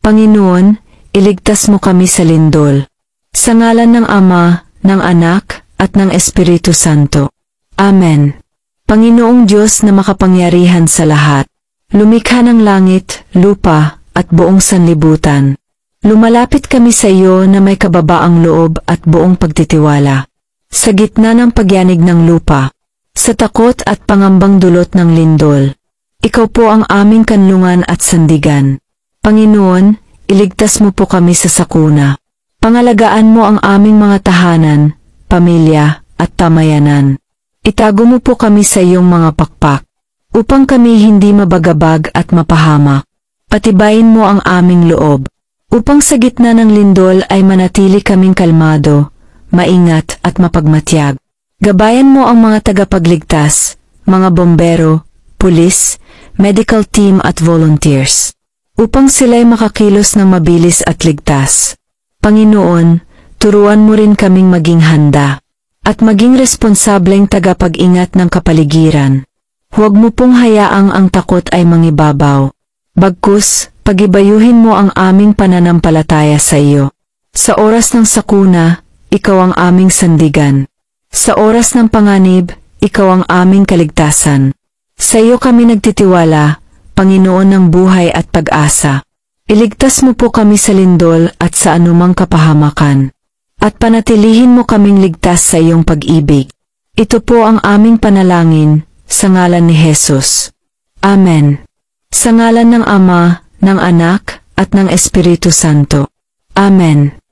Panginoon, iligtas mo kami sa lindol. Sa ngalan ng Ama, ng Anak, at ng Espiritu Santo. Amen. Panginoong Diyos na makapangyarihan sa lahat, lumikha ng langit, lupa, at buong sanlibutan. Lumalapit kami sa iyo na may kababaang loob at buong pagtitiwala. Sa gitna ng pagyanig ng lupa, sa takot at pangambang dulot ng lindol, ikaw po ang aming kanlungan at sandigan. Panginoon, iligtas mo po kami sa sakuna. Pangalagaan mo ang aming mga tahanan, pamilya, at tamayanan. Itago mo po kami sa iyong mga pakpak, upang kami hindi mabagabag at mapahamak. Patibayin mo ang aming loob, upang sa gitna ng lindol ay manatili kaming kalmado, maingat at mapagmatyag. Gabayan mo ang mga tagapagligtas, mga bombero, pulis, medical team at volunteers, upang sila'y makakilos ng mabilis at ligtas. Panginoon, turuan mo rin kaming maging handa, at maging responsableng tagapag-ingat ng kapaligiran. Huwag mo pong hayaang ang takot ay mangibabaw. Bagkus, pagibayuhin mo ang aming pananampalataya sa iyo. Sa oras ng sakuna, ikaw ang aming sandigan. Sa oras ng panganib, ikaw ang aming kaligtasan. Sa iyo kami nagtitiwala, Panginoon ng buhay at pag-asa. Iligtas mo po kami sa lindol at sa anumang kapahamakan. At panatilihin mo kaming ligtas sa iyong pag-ibig. Ito po ang aming panalangin, sa ngalan ni Jesus. Amen. Sa ngalan ng Ama, ng Anak, at ng Espiritu Santo. Amen.